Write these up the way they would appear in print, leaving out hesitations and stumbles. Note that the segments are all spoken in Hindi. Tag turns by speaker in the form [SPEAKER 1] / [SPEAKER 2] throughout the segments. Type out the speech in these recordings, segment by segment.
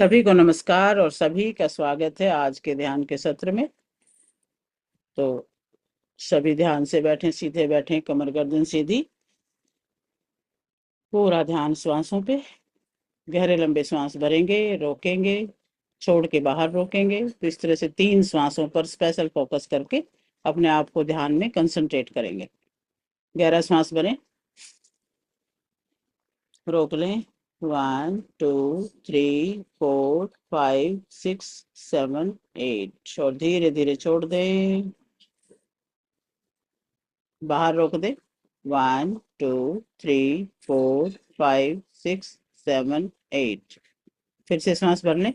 [SPEAKER 1] सभी को नमस्कार और सभी का स्वागत है आज के ध्यान के सत्र में। तो सभी ध्यान से बैठें, सीधे बैठें, कमर गर्दन सीधी। पूरा ध्यान श्वासों पे। गहरे लंबे श्वास भरेंगे, रोकेंगे, छोड़ के बाहर रोकेंगे। तो इस तरह से 3 श्वासों पर स्पेशल फोकस करके अपने आप को ध्यान में कंसंट्रेट करेंगे। गहरा श्वास भरें, रोक लें। 1 2 3 4 5 6 7 8 और धीरे धीरे छोड़ दें, बाहर रोक दे। 1 2 3 4 5 6 7 8। फिर से सांस भर लें।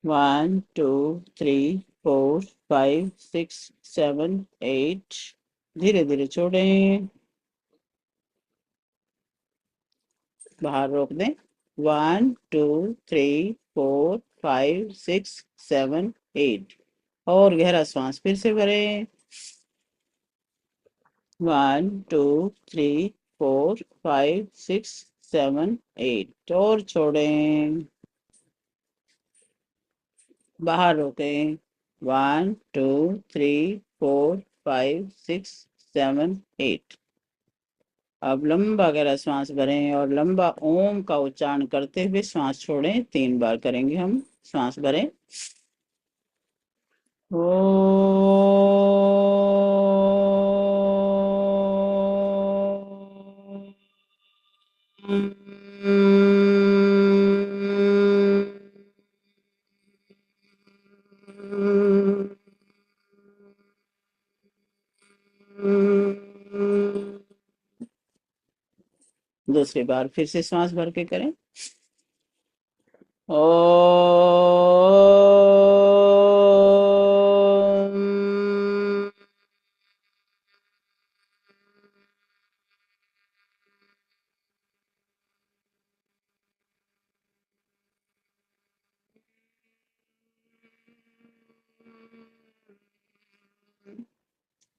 [SPEAKER 1] 1 2 3 4 5 6 7 8। धीरे धीरे छोड़ें, बाहर रोक दें। 1 2 3 4 5 6 7 8 और गहरा सांस फिर से भरें। 1 2 3 4 5 6 7 8 और छोड़ें, बाहर रोकें। 1 2 3 4 5 6 7 8। अब लंबा गहरा श्वास भरें और लंबा ओम का उच्चारण करते हुए श्वास छोड़ें। 3 बार करेंगे हम। श्वास भरें। ओ दूसरी बार फिर से श्वास भर के करें। ओ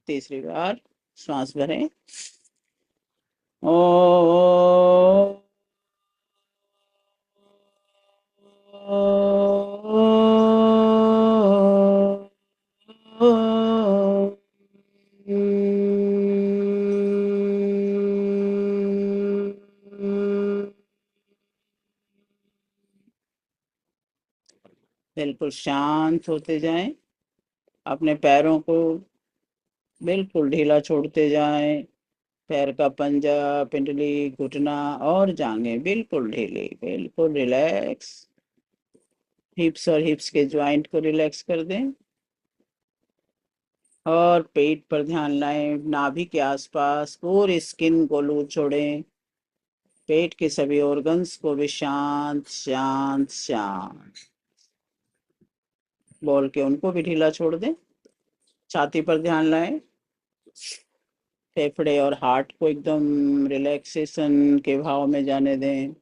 [SPEAKER 1] तीसरी बार श्वास भरें। ओ बिल्कुल शांत होते जाएं। अपने पैरों को बिल्कुल ढीला छोड़ते जाएं। पैर का पंजा, पिंडली, घुटना और जांघें बिल्कुल ढीली, बिल्कुल रिलैक्स। हिप्स और हिप्स के ज्वाइंट को रिलैक्स कर दें और पेट पर ध्यान लाएं। नाभि के आसपास पूरी स्किन को लूज छोड़ें। पेट के सभी ऑर्गन्स को भी शांत शांत शांत बोल के उनको भी ढीला छोड़ दें। छाती पर ध्यान लाएं। फेफड़े और हार्ट को एकदम रिलैक्सेशन के भाव में जाने दें।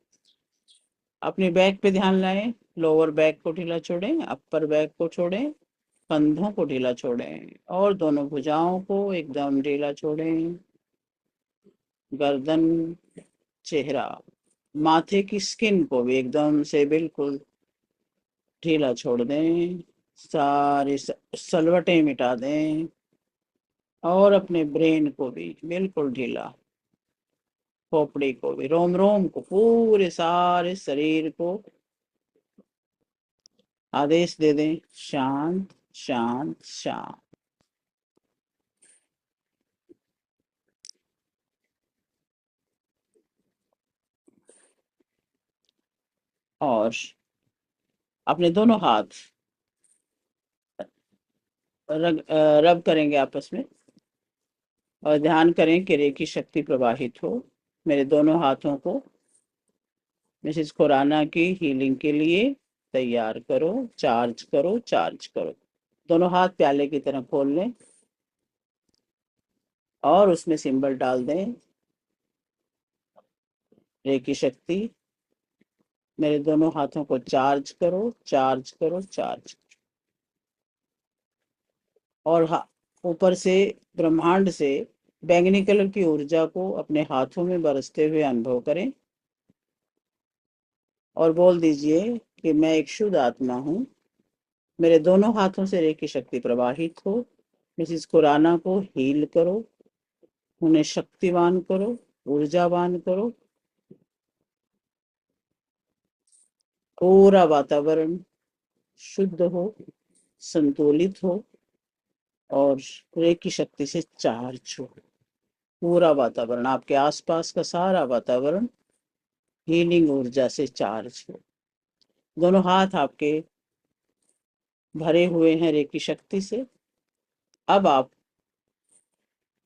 [SPEAKER 1] अपनी बैक पे ध्यान लाएं। लोअर बैक को ढीला छोड़ें, अपर बैक को छोड़ें, कंधों को ढीला छोड़ें और दोनों भुजाओं को एकदम ढीला छोड़ें। गर्दन, चेहरा, माथे की स्किन को भी एकदम से बिल्कुल ढीला छोड़ दें। सारी सलवटें मिटा दें और अपने ब्रेन को भी बिल्कुल ढीला। खोपड़ी को भी, रोम रोम को, पूरे सारे शरीर को आदेश दे दें शांत शांत शांत। और अपने दोनों हाथ रब करेंगे आपस में और ध्यान करें कि रेकी शक्ति प्रवाहित हो। मेरे दोनों हाथों को मिसेस खुराना की हीलिंग के लिए तैयार करो। चार्ज करो, चार्ज करो। दोनों हाथ प्याले की तरह खोल लें और उसमें सिंबल डाल दें। रेकी शक्ति मेरे दोनों हाथों को चार्ज करो, चार्ज करो, चार्ज। और ऊपर से ब्रह्मांड से बैंगनी कलर की ऊर्जा को अपने हाथों में बरसते हुए अनुभव करें और बोल दीजिए कि मैं एक शुद्ध आत्मा हूँ। मेरे दोनों हाथों से रेकी शक्ति प्रवाहित हो। मिसिस खुराना को हील करो, उन्हें शक्तिवान करो, ऊर्जावान करो। पूरा वातावरण शुद्ध हो, संतुलित हो और रेकी शक्ति से चार्ज हो। पूरा वातावरण, आपके आसपास का सारा वातावरण हीलिंग ऊर्जा से चार्ज हो। दोनों हाथ आपके भरे हुए हैं रेकी शक्ति से। अब आप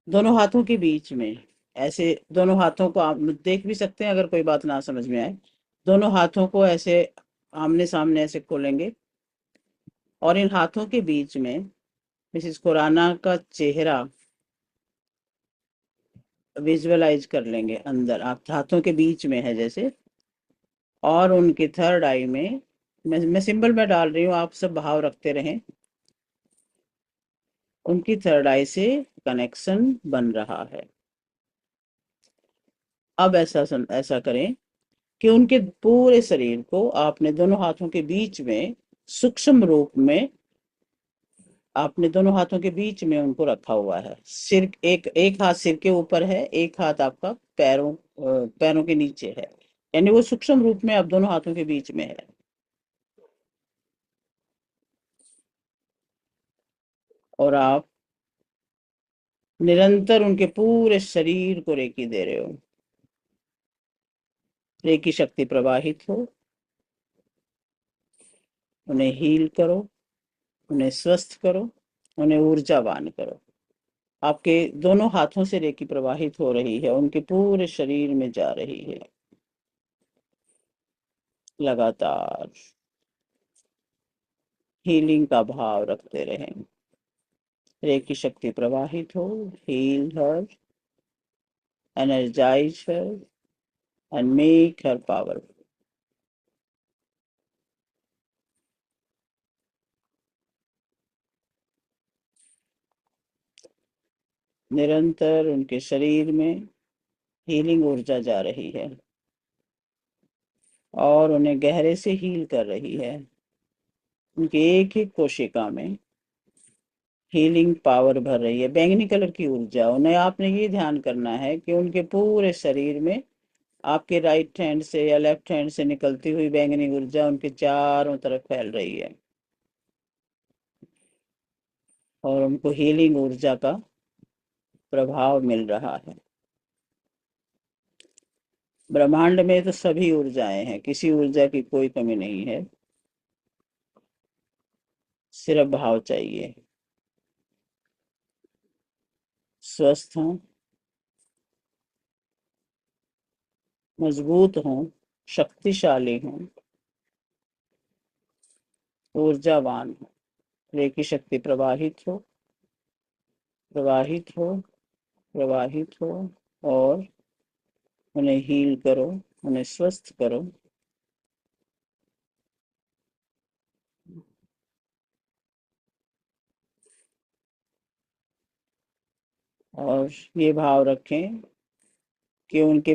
[SPEAKER 1] दोनों हाथों के बीच में ऐसे, दोनों हाथों को आप देख भी सकते हैं अगर कोई बात ना समझ में आए। दोनों हाथों को ऐसे आमने सामने ऐसे खोलेंगे और इन हाथों के बीच में मिसिस खुराना का चेहरा विजुअलाइज कर लेंगे। अंदर आप हाथों के बीच में है जैसे, और उनकी थर्ड आई में मैं सिंबल में डाल रही हूँ, आप सब भाव रखते रहें। उनकी थर्ड आई से कनेक्शन बन रहा है। अब ऐसा करें कि उनके पूरे शरीर को आपने दोनों हाथों के बीच में सूक्ष्म रूप में, आपने दोनों हाथों के बीच में उनको रखा हुआ है। सिर, एक एक हाथ सिर के ऊपर है, एक हाथ आपका पैरों के नीचे है, यानी वो सूक्ष्म रूप में आप दोनों हाथों के बीच में है। और आप निरंतर उनके पूरे शरीर को रेकी दे रहे हो। रेकी शक्ति प्रवाहित हो, उन्हें हील करो, उन्हें स्वस्थ करो, उन्हें ऊर्जावान करो। आपके दोनों हाथों से रेकी प्रवाहित हो रही है, उनके पूरे शरीर में जा रही है लगातार। हीलिंग का भाव रखते रहें। रेकी शक्ति प्रवाहित हो, heal her, energize her and make her powerful. निरंतर उनके शरीर में हीलिंग ऊर्जा जा रही है और उन्हें गहरे से हील कर रही है। उनकी एक एक कोशिका में हीलिंग पावर भर रही है, बैंगनी कलर की ऊर्जा। उन्हें आपने ये ध्यान करना है कि उनके पूरे शरीर में आपके राइट हैंड से या लेफ्ट हैंड से निकलती हुई बैंगनी ऊर्जा उनके चारों तरफ फैल रही है और उनको हीलिंग ऊर्जा का प्रभाव मिल रहा है। ब्रह्मांड में तो सभी ऊर्जाएं हैं, किसी ऊर्जा की कोई कमी नहीं है, सिर्फ भाव चाहिए। स्वस्थ हों, मजबूत हों, शक्तिशाली हों, ऊर्जावान हों। रेकी शक्ति प्रवाहित हो, प्रवाहित हो, प्रवाहित हो और उन्हें हील करो, उन्हें स्वस्थ करो। और ये भाव रखें कि उनके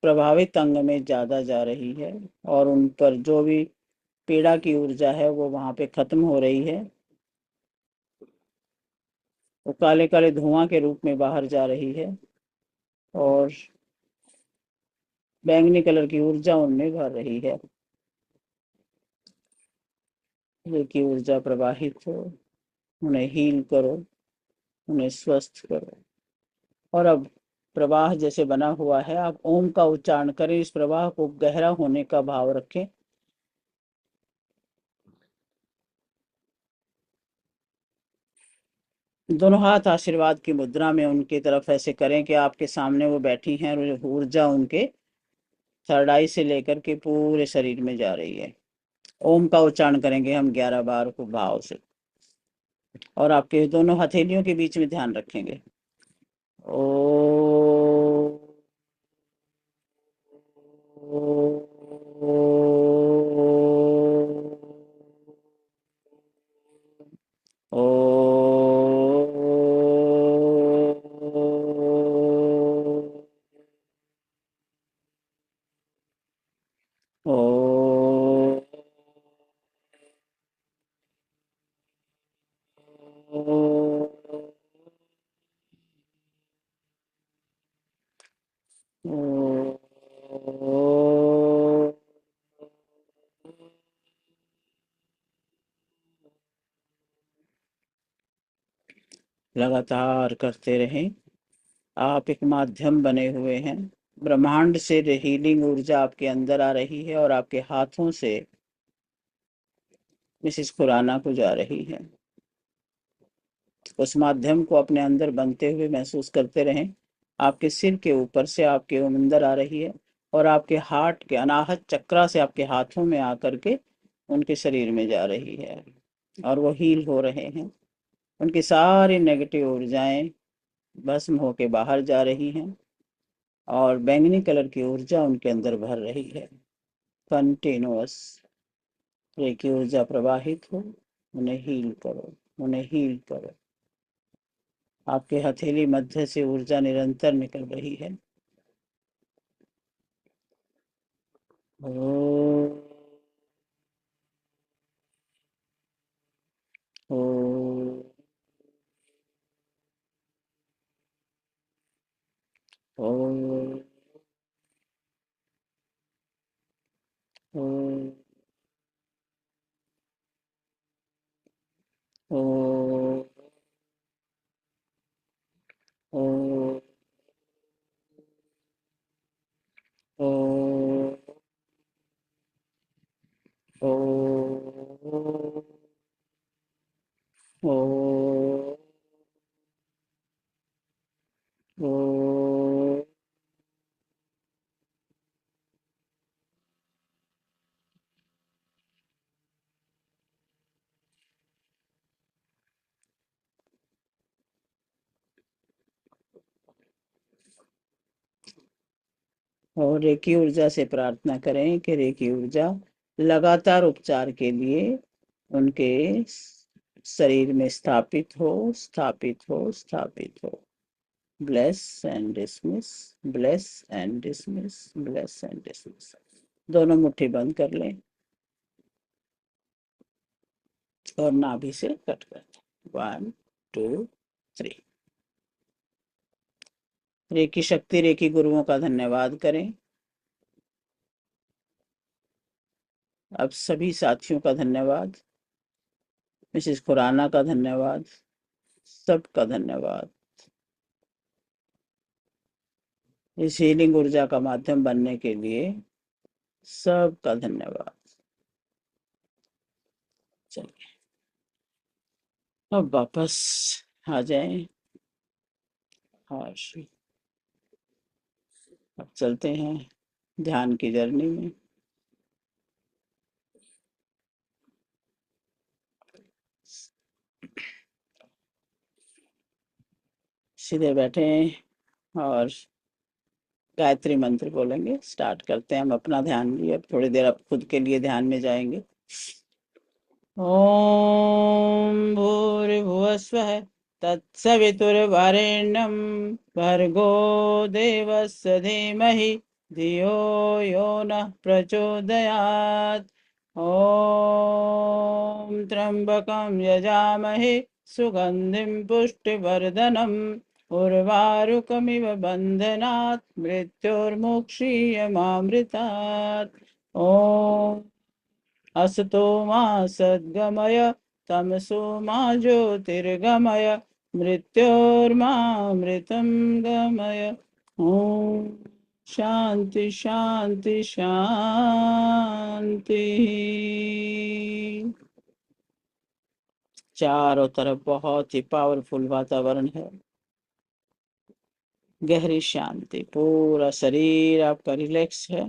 [SPEAKER 1] प्रभावित अंग में ज्यादा जा रही है और उन पर जो भी पीड़ा की ऊर्जा है वो वहां पे खत्म हो रही है। वो काले काले धुआं के रूप में बाहर जा रही है और बैंगनी कलर की ऊर्जा उनमें भर रही है। ये की ऊर्जा प्रवाहित हो, उन्हें हील करो, उन्हें स्वस्थ करो। और अब प्रवाह जैसे बना हुआ है, आप ओम का उच्चारण करें, इस प्रवाह को गहरा होने का भाव रखें। दोनों हाथ आशीर्वाद की मुद्रा में उनकी तरफ ऐसे करें कि आपके सामने वो बैठी हैं और ऊर्जा उनके थर्ड आई से लेकर के पूरे शरीर में जा रही है। ओम का उच्चारण करेंगे हम 11 बार को भाव से, और आपके दोनों हथेलियों के बीच में ध्यान रखेंगे। ओ, ओ, ओ लगातार करते रहें। आप एक माध्यम बने हुए हैं। ब्रह्मांड से हीलिंग ऊर्जा आपके अंदर आ रही है और आपके हाथों से मिसेस खुराना को जा रही है। उस माध्यम को अपने अंदर बनते हुए महसूस करते रहें। आपके सिर के ऊपर से आपके अंदर आ रही है और आपके हार्ट के अनाहत चक्रा से आपके हाथों में आकर के उनके शरीर में जा रही है और वो हील हो रहे हैं। उनकी सारी नेगेटिव ऊर्जाएं भस्म होके बाहर जा रही हैं और बैंगनी कलर की ऊर्जा उनके अंदर भर रही है। कंटिन्यूअस रेकी ऊर्जा प्रवाहित हो। उन्हें हील करो, उन्हें हील करो। आपके हथेली मध्य से ऊर्जा निरंतर निकल रही है। ओ, ओ, ओ, ओ, ओ, ओ, ओ, ओ, ओ, ओ, और रेकी ऊर्जा से प्रार्थना करें कि रेकी ऊर्जा लगातार उपचार के लिए उनके शरीर में स्थापित हो, स्थापित हो, स्थापित हो। Bless and dismiss, bless and dismiss, bless and dismiss. दोनों मुट्ठी बंद कर लें और नाभि से कट कर दें। 1 2 3। रेकी शक्ति रेकी गुरुओं का धन्यवाद करें। अब सभी साथियों का धन्यवाद, मिसेस खुराना का धन्यवाद, सबका धन्यवाद। इस हीलिंग ऊर्जा का माध्यम बनने के लिए सबका धन्यवाद। चलिए अब वापस आ जाएं और अब चलते हैं ध्यान की जर्नी में। सीधे बैठे और गायत्री मंत्र बोलेंगे। स्टार्ट करते हैं हम अपना ध्यान लिए। अब थोड़ी देर अब खुद के लिए ध्यान में जाएंगे। ओम भूर्भुवस्वः तत्सवितुर्वरेण्यं भर्गो देवस्य धीमहि धियो यो नः प्रचोदयात्। ॐ त्र्यम्बकं यजामहे सुगन्धिं पुष्टिवर्धनम् उर्वारुकमिव बन्धनात् मृत्योर्मुक्षीयमामृतात्। ॐ असतो मा सद्गमय तमसो मा ज्योतिर्गमय मृत्योर्मामृतं गमय। ओम शांति शांति शांति। चारों तरफ बहुत ही पावरफुल वातावरण है। गहरी शांति, पूरा शरीर आपका रिलैक्स है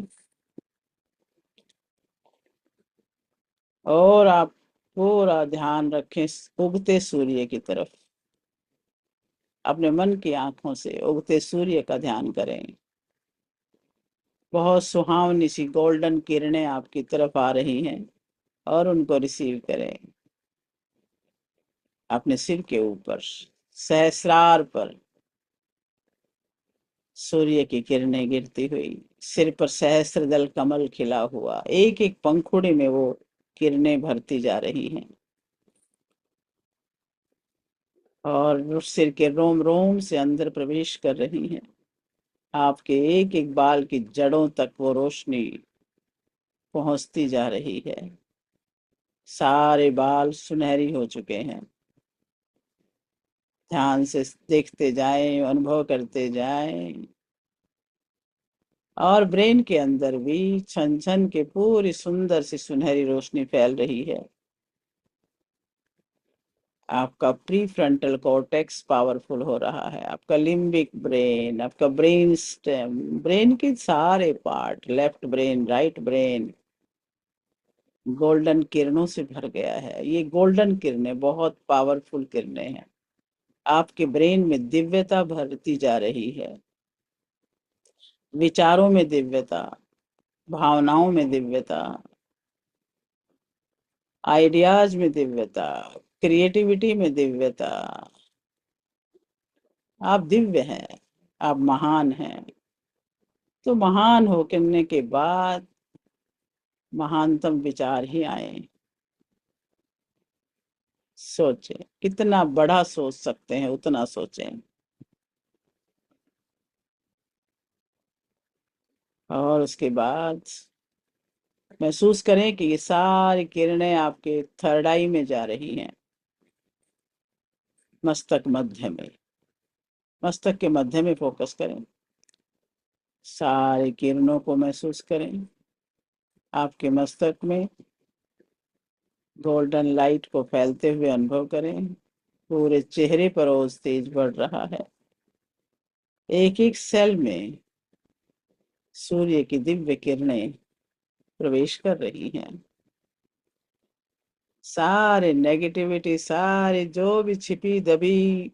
[SPEAKER 1] और आप पूरा ध्यान रखें उगते सूर्य की तरफ। अपने मन की आंखों से उगते सूर्य का ध्यान करें। बहुत सुहावनी सी गोल्डन किरणें आपकी तरफ आ रही हैं और उनको रिसीव करें अपने सिर के ऊपर सहस्रार पर। सूर्य की किरणें गिरती हुई, सिर पर सहस्त्रदल कमल खिला हुआ, एक एक पंखुड़ी में वो किरणें भरती जा रही हैं और उस सिर के रोम रोम से अंदर प्रवेश कर रही हैं। आपके एक एक बाल की जड़ों तक वो रोशनी पहुंचती जा रही है। सारे बाल सुनहरी हो चुके हैं। ध्यान से देखते जाएं, अनुभव करते जाएं। और ब्रेन के अंदर भी छन छन के पूरी सुंदर सी सुनहरी रोशनी फैल रही है। आपका प्री फ्रंटल कॉर्टेक्स पावरफुल हो रहा है, आपका लिम्बिक ब्रेन, आपका ब्रेन स्टेम, ब्रेन के सारे part, left brain, right brain golden किरणों से भर गया है। ये गोल्डन किरणें बहुत पावरफुल किरणें हैं। आपके ब्रेन में दिव्यता भरती जा रही है। विचारों में दिव्यता, भावनाओं में दिव्यता, आइडियाज में दिव्यता, क्रिएटिविटी में दिव्यता। आप दिव्य हैं, आप महान हैं। तो महान होने के बाद महानतम विचार ही आए। सोचें, कितना बड़ा सोच सकते हैं उतना सोचें। और उसके बाद महसूस करें कि ये सारी किरणें आपके थर्ड आई में जा रही हैं, मस्तक मध्य में। मस्तक के मध्य में फोकस करें, सारी किरणों को महसूस करें। आपके मस्तक में गोल्डन लाइट को फैलते हुए अनुभव करें। पूरे चेहरे पर ओज तेज बढ़ रहा है। एक एक सेल में सूर्य की दिव्य किरणें प्रवेश कर रही हैं। सारे नेगेटिविटी, सारे जो भी छिपी दबी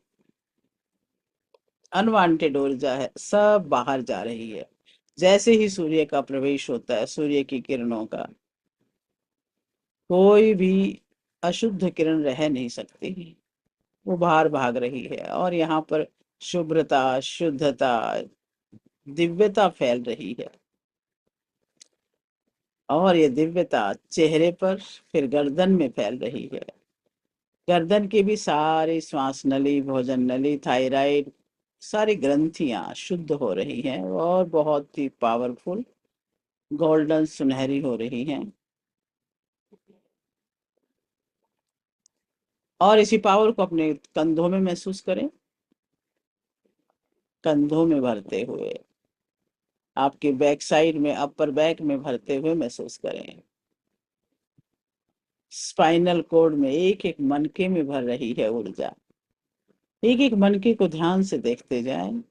[SPEAKER 1] अनवांटेड ऊर्जा है, सब बाहर जा रही है। जैसे ही सूर्य का प्रवेश होता है, सूर्य की किरणों का, कोई भी अशुद्ध किरण रह नहीं सकती। वो बाहर भाग रही है और यहाँ पर शुभ्रता, शुद्धता, दिव्यता फैल रही है। और ये दिव्यता चेहरे पर, फिर गर्दन में फैल रही है। गर्दन की भी सारी श्वास नली, भोजन नली, थायराइड, सारी ग्रंथियां शुद्ध हो रही हैं और बहुत ही पावरफुल गोल्डन सुनहरी हो रही हैं। और इसी पावर को अपने कंधों में महसूस करें, कंधों में भरते हुए, आपके बैक साइड में, अपर बैक में भरते हुए महसूस करें। स्पाइनल कोड में एक एक मनके में भर रही है ऊर्जा। एक एक मनके को ध्यान से देखते जाएं।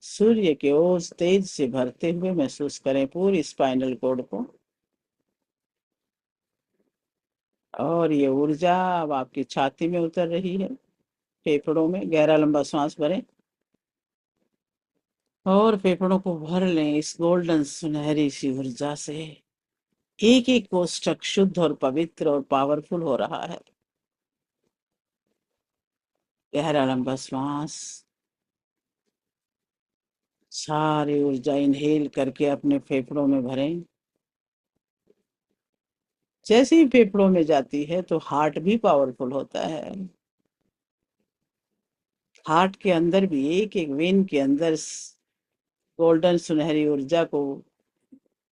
[SPEAKER 1] सूर्य के ओस तेज से भरते हुए महसूस करें पूरी स्पाइनल कोड को। और ये ऊर्जा अब आपकी छाती में उतर रही है, फेफड़ों में। गहरा लंबा सांस भरें और फेफड़ों को भर लें इस गोल्डन सुनहरी सी ऊर्जा से। एक एक कोष्ठक शुद्ध और पवित्र और पावरफुल हो रहा है। गहरा लंबा श्वास, सारी ऊर्जा इनहेल करके अपने फेफड़ों में भरें। जैसे ही फेफड़ों में जाती है तो हार्ट भी पावरफुल होता है। हार्ट के अंदर भी एक एक वेन के अंदर गोल्डन सुनहरी ऊर्जा को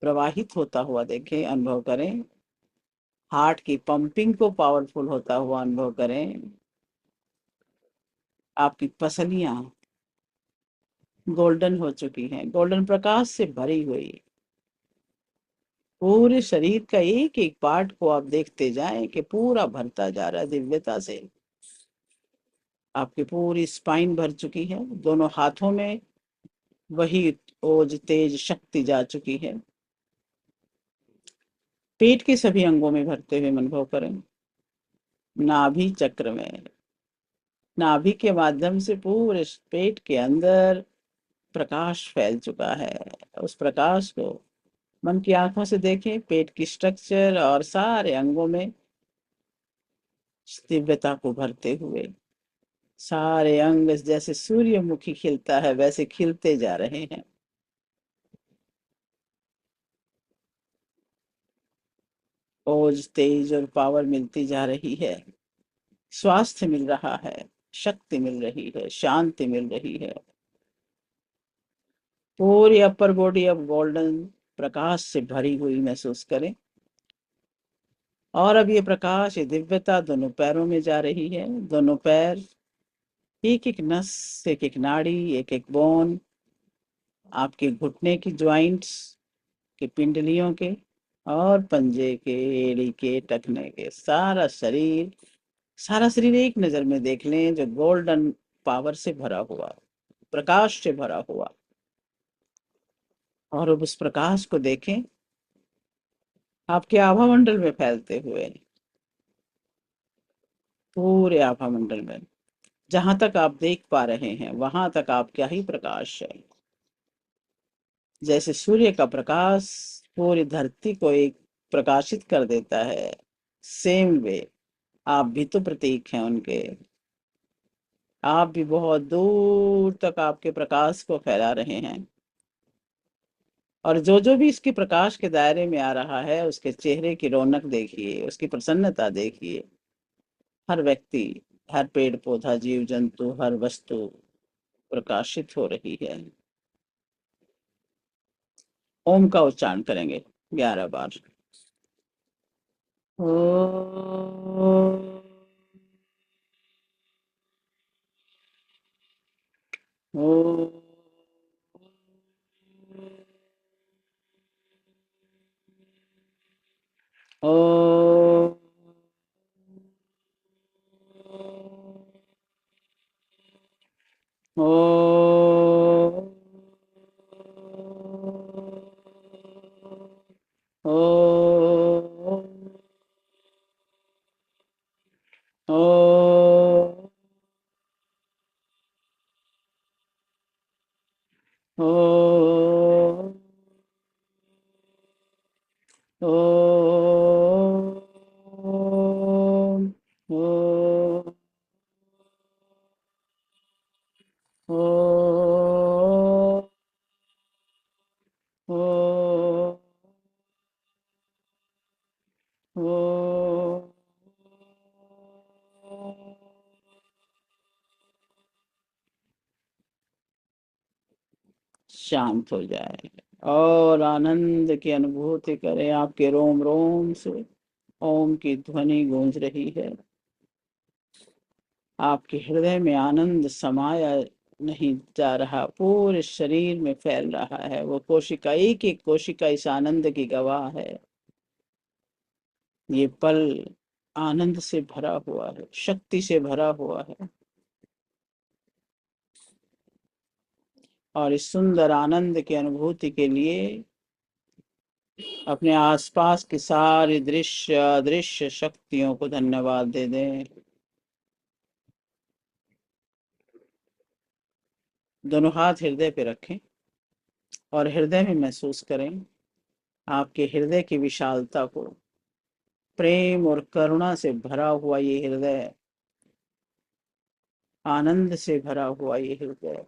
[SPEAKER 1] प्रवाहित होता हुआ देखें, अनुभव करें। हार्ट की पंपिंग को पावरफुल होता हुआ अनुभव करें। आपकी पसलियां गोल्डन हो चुकी हैं, गोल्डन प्रकाश से भरी हुई। पूरे शरीर का एक एक पार्ट को आप देखते जाएं कि पूरा भरता जा रहा है दिव्यता से। आपकी पूरी स्पाइन भर चुकी है, दोनों हाथों में वही ओज, तेज, शक्ति जा चुकी है। पेट के सभी अंगों में भरते हुए अनुभव करें। नाभि चक्र में, नाभि के माध्यम से पूरे पेट के अंदर प्रकाश फैल चुका है। उस प्रकाश को मन की आंखों से देखें, पेट की स्ट्रक्चर और सारे अंगों में दिव्यता को भरते हुए। सारे अंग जैसे सूर्यमुखी खिलता है वैसे खिलते जा रहे हैं। ओज तेज और पावर मिलती जा रही है। स्वास्थ्य मिल रहा है। शक्ति मिल रही है, शांति मिल रही है। पूरी अपर बॉडी अब गोल्डन प्रकाश से भरी हुई महसूस करें। और अब ये प्रकाश, ये दिव्यता दोनों पैरों में जा रही है। दोनों पैर, एक एक नस, एक एक नाड़ी, एक एक बोन, आपके घुटने की ज्वाइंट्स के, पिंडलियों के, और पंजे के, एड़ी के, टखने के, सारा शरीर, सारा शरीर एक नजर में देख लें, जो गोल्डन पावर से भरा हुआ, प्रकाश से भरा हुआ। और अब उस प्रकाश को देखें आपके आभा मंडल में फैलते हुए, पूरे आभा मंडल में, जहां तक आप देख पा रहे हैं वहां तक आपका ही प्रकाश है। जैसे सूर्य का प्रकाश पूरी धरती को एक प्रकाशित कर देता है, सेम वे आप भी तो प्रतीक हैं उनके। आप भी बहुत दूर तक आपके प्रकाश को फैला रहे हैं। और जो भी इसके प्रकाश के दायरे में आ रहा है, उसके चेहरे की रौनक देखिए, उसकी प्रसन्नता देखिए। हर व्यक्ति, हर पेड़ पौधा, जीव जंतु, हर वस्तु प्रकाशित हो रही है। ओम का उच्चारण करेंगे 11 बार। ओ, ओ, ओ, ओ, ओ, ओ, ओ, ओ, ओ, ओ, ओ, ओ, शांत हो जाए और आनंद की अनुभूति करें। आपके रोम रोम से ओम की ध्वनि गूंज रही है। आपके हृदय में आनंद समाया नहीं जा रहा, पूरे शरीर में फैल रहा है। वो कोशिका, एक एक कोशिका इस आनंद की गवाह है। ये पल आनंद से भरा हुआ है, शक्ति से भरा हुआ है। और इस सुंदर आनंद की अनुभूति के लिए अपने आसपास की सारी दृश्य अदृश्य शक्तियों को धन्यवाद दे दें। दोनों हाथ हृदय पे रखें और हृदय में महसूस करें आपके हृदय की विशालता को। प्रेम और करुणा से भरा हुआ ये हृदय, आनंद से भरा हुआ ये हृदय।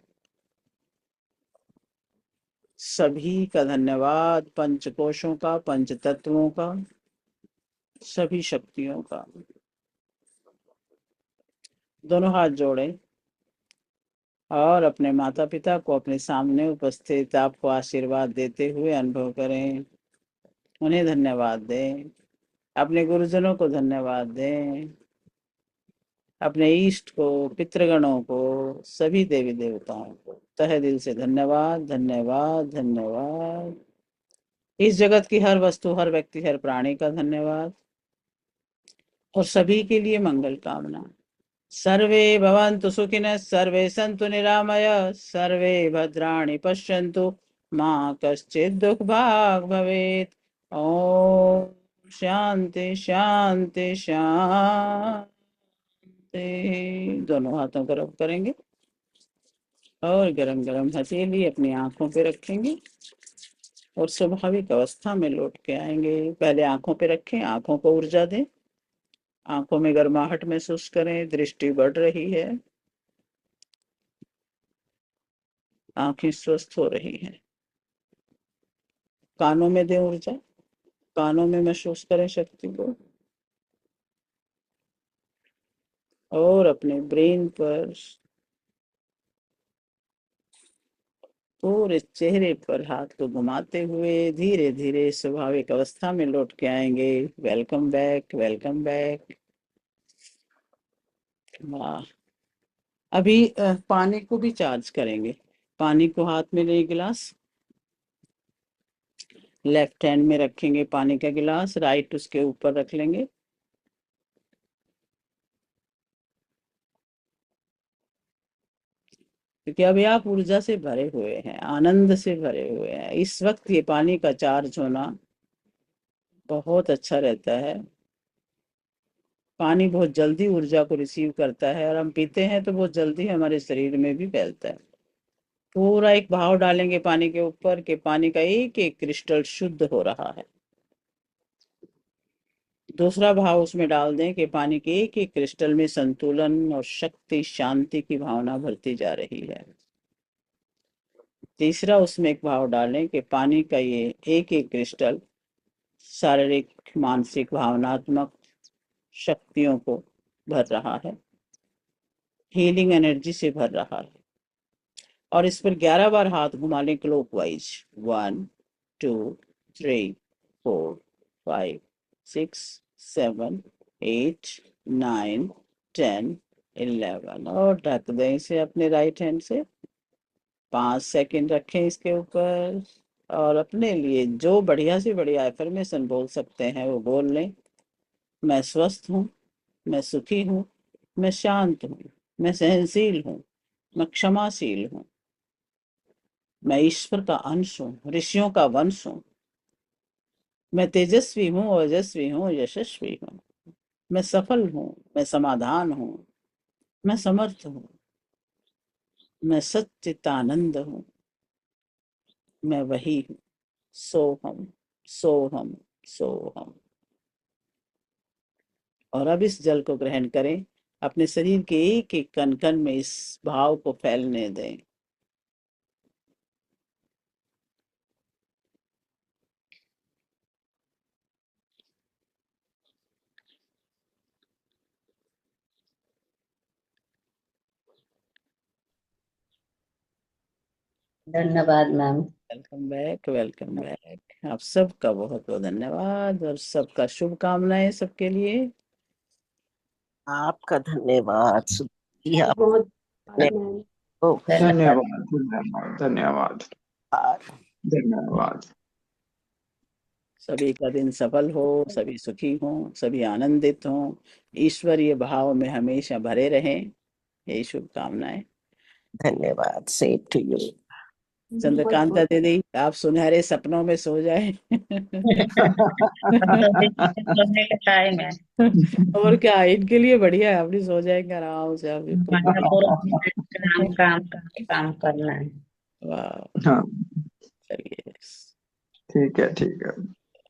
[SPEAKER 1] सभी का धन्यवाद, पंच कोशों का, पंच तत्वों का, सभी शक्तियों का। दोनों हाथ जोड़ें और अपने माता पिता को अपने सामने उपस्थित आपको आशीर्वाद देते हुए अनुभव करें। उन्हें धन्यवाद दें, अपने गुरुजनों को धन्यवाद दें, अपने इष्ट को, पितृगणों को, सभी देवी देवताओं को तहे दिल से धन्यवाद, धन्यवाद, धन्यवाद। इस जगत की हर वस्तु, हर व्यक्ति, हर प्राणी का धन्यवाद। और सभी के लिए मंगल कामना। सर्वे भवन्तु सुखिनः, सर्वे सन्तु निरामया, सर्वे भद्राणि पश्यन्तु, मा कश्चित् दुःखभाग् भवेत्। ओम शांति शांति शांति। दोनों हाथों को रब करेंगे और गरम गरम हथेली अपनी आंखों पे रखेंगे और स्वाभाविक अवस्था में लौट के आएंगे। पहले आंखों पे रखें, आंखों को ऊर्जा दें, आंखों में गर्माहट महसूस करें, दृष्टि बढ़ रही है। आंखें स्वस्थ हो रही हैं। कानों में दें ऊर्जा, कानों में महसूस करें शक्ति को, और अपने ब्रेन पर, पूरे चेहरे पर हाथ को घुमाते हुए धीरे धीरे स्वाभाविक अवस्था में लौट के आएंगे। Welcome back, welcome back. वाह। अभी पानी को भी चार्ज करेंगे। पानी को हाथ में ले गिलास, लेफ्ट हैंड में रखेंगे पानी का गिलास, राइट उसके ऊपर रख लेंगे। क्योंकि अभी आप ऊर्जा से भरे हुए हैं, आनंद से भरे हुए हैं। इस वक्त ये पानी का चार्ज होना बहुत अच्छा रहता है। पानी बहुत जल्दी ऊर्जा को रिसीव करता है, और हम पीते हैं तो बहुत जल्दी हमारे शरीर में भी फैलता है। पूरा एक भाव डालेंगे पानी के ऊपर कि पानी का एक एक क्रिस्टल शुद्ध हो रहा है। दूसरा भाव उसमें डाल दें कि पानी के एक एक क्रिस्टल में संतुलन और शक्ति, शांति की भावना भरती जा रही है। तीसरा उसमें एक भाव डालें कि पानी का ये एक एक क्रिस्टल शारीरिक, मानसिक, भावनात्मक शक्तियों को भर रहा है, हीलिंग एनर्जी से भर रहा है। और इस पर 11 बार हाथ घुमा लें क्लॉकवाइज। 1 2 3 4 5 6 7 8 9 10 11, और ढक दें इसे अपने राइट हैंड से। 5 सेकंड रखें इसके ऊपर, और अपने लिए जो बढ़िया से बढ़िया एफर्मेशन बोल सकते हैं वो बोल लें। मैं स्वस्थ हूँ, मैं सुखी हूँ, मैं शांत हूँ, मैं सहनशील हूँ, मैं क्षमाशील हूँ, मैं ईश्वर का अंश हूँ, ऋषियों का वंश हूँ, मैं तेजस्वी हूँ, ओजस्वी हूँ, यशस्वी हूँ, मैं सफल हूँ, मैं समाधान हूँ, मैं समर्थ हूँ, मैं सच्चिदानंद हूँ, मैं वही हूँ। सोहम, सोहम, सोहम। और अब इस जल को ग्रहण करें, अपने शरीर के एक एक कण कण में इस भाव को फैलने दें।
[SPEAKER 2] धन्यवाद ma'am.
[SPEAKER 1] Welcome back, welcome back. आप सबका बहुत बहुत धन्यवाद, और सबका शुभकामनाएं सबके लिए।
[SPEAKER 3] आपका धन्यवाद सुधी,
[SPEAKER 2] बहुत
[SPEAKER 3] आपने
[SPEAKER 2] मैम।
[SPEAKER 3] को
[SPEAKER 2] धन्यवाद।
[SPEAKER 4] धन्यवाद, धन्यवाद, धन्यवाद,
[SPEAKER 3] आभार।
[SPEAKER 4] धन्यवाद।
[SPEAKER 1] सभी का दिन सफल हो, सभी सुखी हों, सभी आनंदित हों, ईश्वरीय भाव में हमेशा भरे रहें, यही शुभकामनाएं।
[SPEAKER 3] धन्यवाद। Same to you.
[SPEAKER 1] चंद्रकांता दीदी, आप सुनहरे सपनों में सो जाएं।
[SPEAKER 2] अब तो दिन सोने का टाइम है।
[SPEAKER 1] और क्या, इनके लिए बढ़िया है, अपनी सो जाएंगे आराम से आप
[SPEAKER 2] हमारा पूरा काम काम काम करना है।
[SPEAKER 1] वाह।
[SPEAKER 4] हाँ,
[SPEAKER 1] चलिए।
[SPEAKER 4] ठीक है, ठीक है।